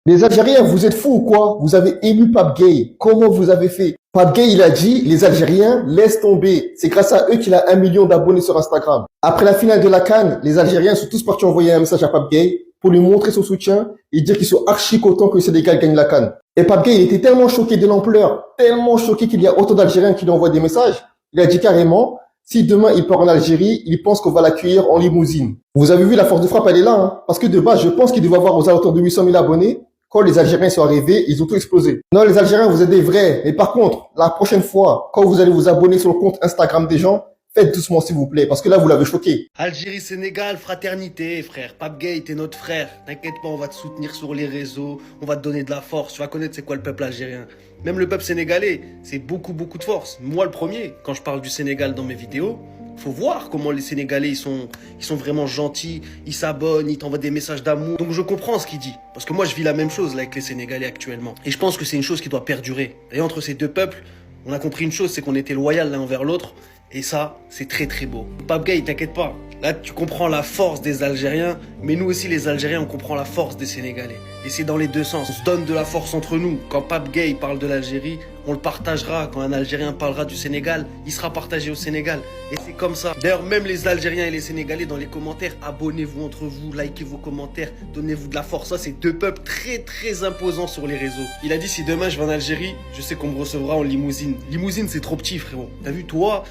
Les Algériens, vous êtes fous ou quoi? Vous avez élu Pape Gueye. Comment vous avez fait? Pape Gueye, il a dit, les Algériens, laisse tomber. C'est grâce à eux qu'il a 1 million d'abonnés sur Instagram. Après la finale de la CAN, les Algériens sont tous partis envoyer un message à Pape Gueye pour lui montrer son soutien et dire qu'ils sont archi contents que le Sénégal gagne la CAN. Et Pape Gueye, il était tellement choqué de l'ampleur, tellement choqué qu'il y a autant d'Algériens qui lui envoient des messages. Il a dit carrément, si demain il part en Algérie, il pense qu'on va l'accueillir en limousine. Vous avez vu, la force de frappe, elle est là, hein. Parce que de base, je pense qu'il devait avoir aux alentours de 800 000 abonnés. Quand les Algériens sont arrivés, ils ont tout explosé. Non, les Algériens, vous êtes des vrais. Mais par contre, la prochaine fois, quand vous allez vous abonner sur le compte Instagram des gens, faites doucement, s'il vous plaît, parce que là, vous l'avez choqué. Algérie-Sénégal, fraternité, frère. Pape Gueye, t'es notre frère. T'inquiète pas, on va te soutenir sur les réseaux, on va te donner de la force. Tu vas connaître c'est quoi le peuple algérien. Même le peuple sénégalais, c'est beaucoup de force. Moi, le premier, quand je parle du Sénégal dans mes vidéos, faut voir comment les Sénégalais, ils sont vraiment gentils, ils s'abonnent, ils t'envoient des messages d'amour. Donc je comprends ce qu'il dit. Parce que moi, je vis la même chose là, avec les Sénégalais actuellement. Et je pense que c'est une chose qui doit perdurer. Et entre ces deux peuples, on a compris une chose, c'est qu'on était loyal l'un envers l'autre. Et ça, c'est très beau. Pape Gueye, t'inquiète pas. Là, tu comprends la force des Algériens, mais nous aussi, les Algériens, on comprend la force des Sénégalais. Et c'est dans les deux sens. On se donne de la force entre nous. Quand Pape Gueye parle de l'Algérie, on le partagera. Quand un Algérien parlera du Sénégal, il sera partagé au Sénégal. Et c'est comme ça. D'ailleurs, même les Algériens et les Sénégalais, dans les commentaires, abonnez-vous entre vous, likez vos commentaires, donnez-vous de la force. Ça, c'est deux peuples très imposants sur les réseaux. Il a dit, si demain je vais en Algérie, je sais qu'on me recevra en limousine. Limousine, c'est trop petit, frérot. T'as vu, toi,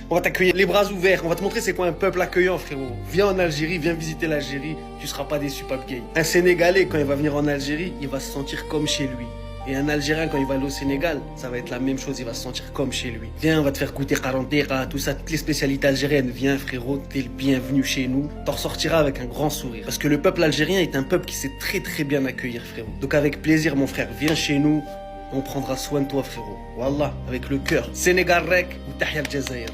on va t'accueillir les bras ouverts. On va te montrer c'est quoi un peuple accueillant, frérot. Viens en Algérie, viens visiter l'Algérie. Tu seras pas déçu, Pape Gueye. Un Sénégalais, quand il va venir en Algérie, il va se sentir comme chez lui. Et un Algérien, quand il va aller au Sénégal, ça va être la même chose, il va se sentir comme chez lui. Viens, on va te faire goûter Karantera, tout ça, toutes les spécialités algériennes. Viens, frérot, t'es le bienvenu chez nous. T'en ressortiras avec un grand sourire. Parce que le peuple algérien est un peuple qui sait très bien accueillir, frérot. Donc avec plaisir, mon frère, viens chez nous. On prendra soin de toi, frérot. Wallah, avec le cœur. Sénégal rek ou Tahia Jazair.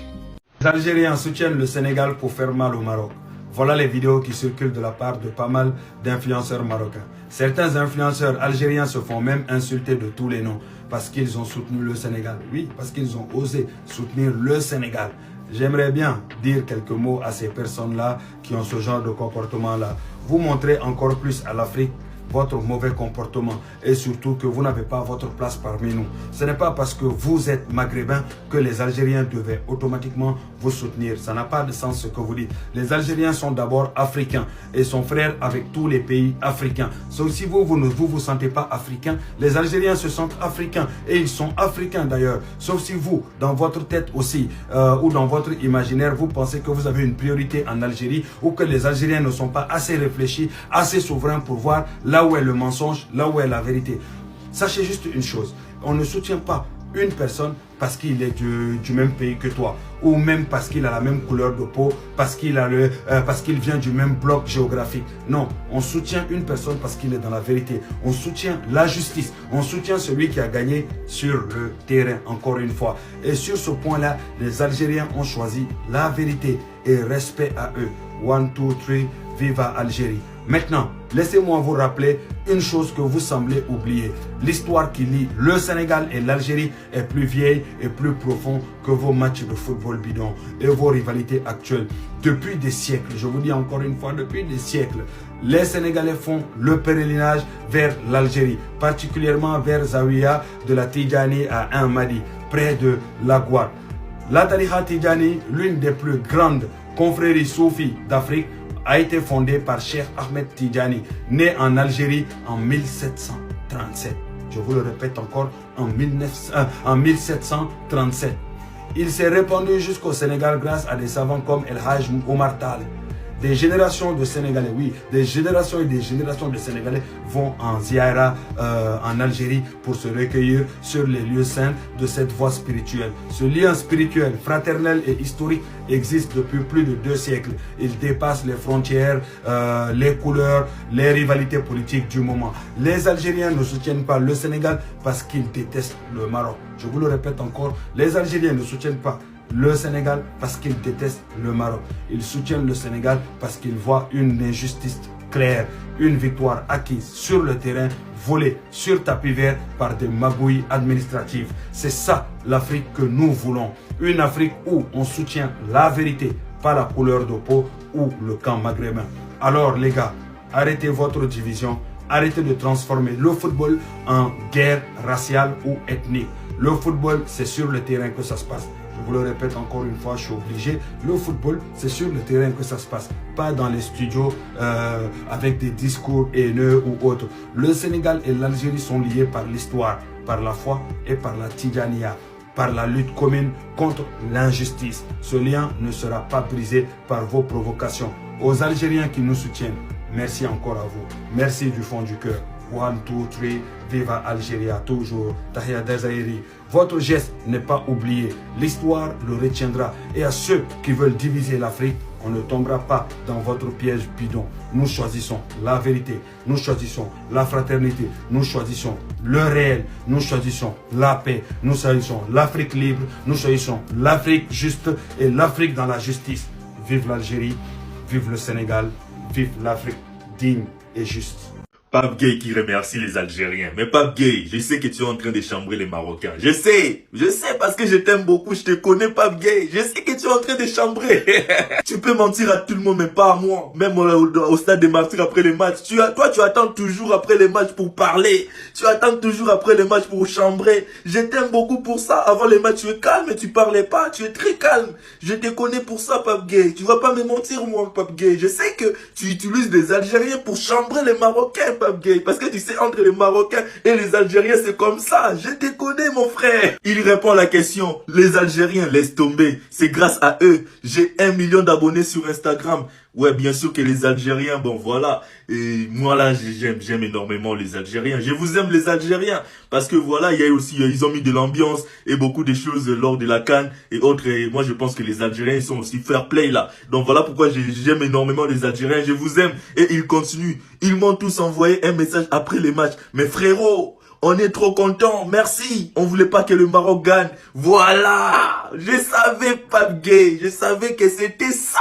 Les Algériens soutiennent le Sénégal pour faire mal au Maroc. Voilà les vidéos qui circulent de la part de pas mal d'influenceurs marocains. Certains influenceurs algériens se font même insulter de tous les noms parce qu'ils ont soutenu le Sénégal. Oui, parce qu'ils ont osé soutenir le Sénégal. J'aimerais bien dire quelques mots à ces personnes-là qui ont ce genre de comportement-là. Vous montrez encore plus à l'Afrique votre mauvais comportement et surtout que vous n'avez pas votre place parmi nous. Ce n'est pas parce que vous êtes maghrébin que les Algériens devaient automatiquement vous soutenir. Ça n'a pas de sens ce que vous dites. Les Algériens sont d'abord africains et sont frères avec tous les pays africains. Sauf si vous ne vous sentez pas africain, les Algériens se sentent africains et ils sont africains d'ailleurs. Sauf si vous, dans votre tête aussi ou dans votre imaginaire, vous pensez que vous avez une priorité en Algérie ou que les Algériens ne sont pas assez réfléchis, assez souverains pour voir là où est le mensonge, là où est la vérité. Sachez juste une chose, on ne soutient pas une personne parce qu'il est du même pays que toi, ou même parce qu'il a la même couleur de peau, parce qu'il vient du même bloc géographique. Non, on soutient une personne parce qu'il est dans la vérité. On soutient la justice, on soutient celui qui a gagné sur le terrain, encore une fois. Et sur ce point-là, les Algériens ont choisi la vérité et respect à eux. 1, 2, 3, viva Algérie. Maintenant, laissez-moi vous rappeler une chose que vous semblez oublier. L'histoire qui lie le Sénégal et l'Algérie est plus vieille et plus profonde que vos matchs de football bidon et vos rivalités actuelles. Depuis des siècles, je vous dis encore une fois, depuis des siècles, les Sénégalais font le pèlerinage vers l'Algérie, particulièrement vers Zawiya de la Tidjani à Amadi, près de la Guad. La Tariqa Tidjani, l'une des plus grandes confréries soufis d'Afrique, a été fondé par Cheikh Ahmed Tidjani, né en Algérie en 1737. Je vous le répète encore, en 1737. Il s'est répandu jusqu'au Sénégal grâce à des savants comme El Hajj Omar Tal. Des générations de Sénégalais, oui, des générations et des générations de Sénégalais vont en Ziara, en Algérie, pour se recueillir sur les lieux saints de cette voie spirituelle. Ce lien spirituel, fraternel et historique existe depuis plus de 2 siècles. Il dépasse les frontières, les couleurs, les rivalités politiques du moment. Les Algériens ne soutiennent pas le Sénégal parce qu'ils détestent le Maroc. Je vous le répète encore, les Algériens ne soutiennent pas le Sénégal parce qu'ils détestent le Maroc. Ils soutiennent le Sénégal parce qu'ils voient une injustice claire, une victoire acquise sur le terrain, volée sur tapis vert par des magouilles administratives. C'est ça l'Afrique que nous voulons. Une Afrique où on soutient la vérité, pas la couleur de peau ou le camp maghrébin. Alors les gars, arrêtez votre division, Arrêtez de transformer le football en guerre raciale ou ethnique. Le football, c'est sur le terrain que ça se passe. Je vous le répète encore une fois, je suis obligé. Le football, c'est sur le terrain que ça se passe. Pas dans les studios avec des discours haineux ou autres. Le Sénégal et l'Algérie sont liés par l'histoire, par la foi et par la Tidjaniya, par la lutte commune contre l'injustice. Ce lien ne sera pas brisé par vos provocations. Aux Algériens qui nous soutiennent, merci encore à vous. Merci du fond du cœur. 1, 2, 3, viva Algérie, toujours. Tahia Dazairi. Votre geste n'est pas oublié. L'histoire le retiendra. Et à ceux qui veulent diviser l'Afrique, on ne tombera pas dans votre piège bidon. Nous choisissons la vérité. Nous choisissons la fraternité. Nous choisissons le réel. Nous choisissons la paix. Nous choisissons l'Afrique libre. Nous choisissons l'Afrique juste et l'Afrique dans la justice. Vive l'Algérie. Vive le Sénégal. Vive l'Afrique digne et juste. Pape Gueye qui remercie les Algériens. Mais Pape Gueye, je sais que tu es en train de chambrer les Marocains. Je sais parce que je t'aime beaucoup, je te connais Pape Gueye. Je sais que tu es en train de chambrer. Tu peux mentir à tout le monde, mais pas à moi. Même au stade des martyrs après les matchs. Toi, tu attends toujours après les matchs pour parler. Tu attends toujours après les matchs pour chambrer. Je t'aime beaucoup pour ça. Avant les matchs, tu es calme et tu parlais pas. Tu es très calme. Je te connais pour ça, Pape Gueye. Tu vas pas me mentir, moi, Pape Gueye. Je sais que tu utilises des Algériens pour chambrer les Marocains, Pape Gueye, parce que tu sais, entre les Marocains et les Algériens, c'est comme ça. Je te connais, mon frère. Il répond à la question. Les Algériens, laisse tomber. C'est grâce à eux. J'ai 1 million d'abonnés sur Instagram. Ouais, bien sûr que les Algériens, bon voilà, et moi là j'aime énormément les Algériens. Je vous aime les Algériens parce que voilà, il y a aussi ils ont mis de l'ambiance et beaucoup de choses lors de la CAN et autres. Et moi je pense que les Algériens ils sont aussi fair play là. Donc voilà pourquoi j'aime énormément les Algériens. Je vous aime et ils continuent. Ils m'ont tous envoyé un message après les matchs. Mais frérot, on est trop contents, merci. On voulait pas que le Maroc gagne. Voilà. Je savais, Pape Gueye. Je savais que c'était ça.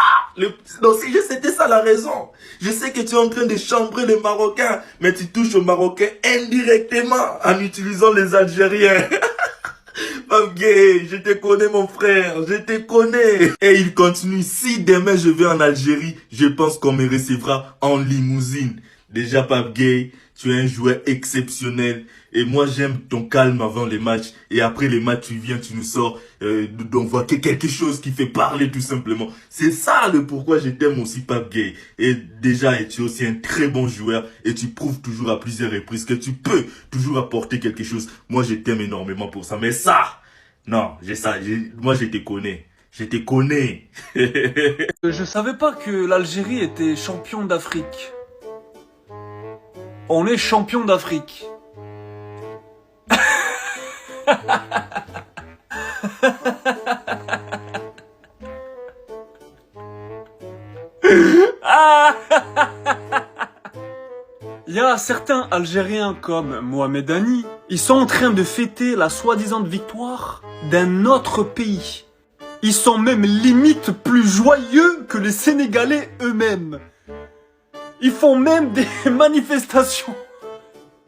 C'était ça la raison. Je sais que tu es en train de chambrer les Marocains, mais tu touches aux Marocains indirectement en utilisant les Algériens. Pape Gueye, je te connais mon frère, je te connais. Et il continue, si demain je vais en Algérie, je pense qu'on me recevra en limousine. Déjà Pape Gueye, tu es un joueur exceptionnel. Et moi j'aime ton calme avant les matchs. Et après les matchs, tu viens, tu nous sors donc quelque chose qui fait parler tout simplement. C'est ça le pourquoi je t'aime aussi Pape Gueye. Et déjà, tu es aussi un très bon joueur. Et tu prouves toujours à plusieurs reprises que tu peux toujours apporter quelque chose. Moi je t'aime énormément pour ça. Mais ça, non, moi je te connais. Je te connais. Je savais pas que l'Algérie était champion d'Afrique. On est champion d'Afrique. Il y a certains Algériens comme Mohamed Ali, ils sont en train de fêter la soi-disant victoire d'un autre pays. Ils sont même limite plus joyeux que les Sénégalais eux-mêmes. Ils font même des manifestations.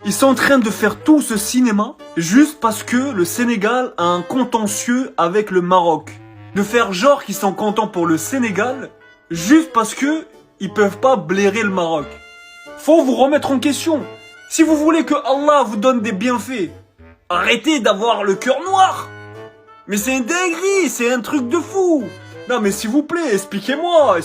Ils sont en train de faire tout ce cinéma juste parce que le Sénégal a un contentieux avec le Maroc. De faire genre qu'ils sont contents pour le Sénégal juste parce que ils peuvent pas blairer le Maroc. Faut vous remettre en question. Si vous voulez que Allah vous donne des bienfaits, arrêtez d'avoir le cœur noir. Mais c'est une dinguerie, c'est un truc de fou. Non mais s'il vous plaît, expliquez-moi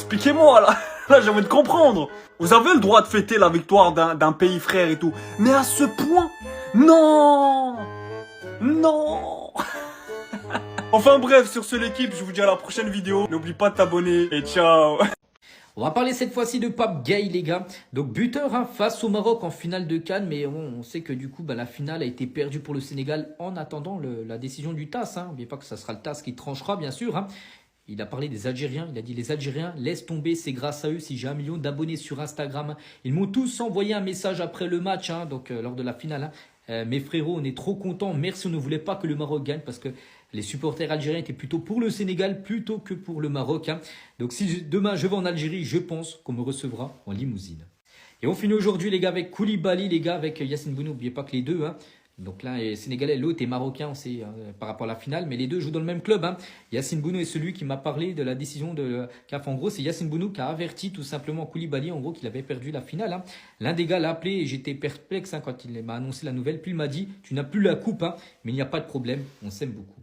là. Là j'ai envie de comprendre. Vous avez le droit de fêter la victoire d'un pays frère et tout. Mais à ce point, non. Enfin bref, sur ce l'équipe, je vous dis à la prochaine vidéo. N'oublie pas de t'abonner et ciao. On va parler cette fois-ci de Pape Gueye, les gars. Donc buteur face au Maroc en finale de CAN. Mais on sait que du coup, la finale a été perdue pour le Sénégal en attendant la décision du TAS. N'oubliez pas que ça sera le TAS qui tranchera, bien sûr. Il a parlé des Algériens, il a dit les Algériens, laisse tomber, c'est grâce à eux si j'ai 1 million d'abonnés sur Instagram. Ils m'ont tous envoyé un message après le match, donc lors de la finale. Mes frérots, on est trop contents, merci, on ne voulait pas que le Maroc gagne parce que les supporters algériens étaient plutôt pour le Sénégal plutôt que pour le Maroc. Donc si demain je vais en Algérie, je pense qu'on me recevra en limousine. Et on finit aujourd'hui les gars avec Koulibaly, les gars, avec Yacine Bounou, n'oubliez pas que les deux, Donc l'un est sénégalais, l'autre est marocain, on sait, par rapport à la finale, mais les deux jouent dans le même club. Yacine Bounou est celui qui m'a parlé de la décision de CAF. En gros, c'est Yacine Bounou qui a averti tout simplement Koulibaly, en gros, qu'il avait perdu la finale. L'un des gars l'a appelé et j'étais perplexe quand il m'a annoncé la nouvelle. Puis il m'a dit, tu n'as plus la coupe, mais il n'y a pas de problème, on s'aime beaucoup.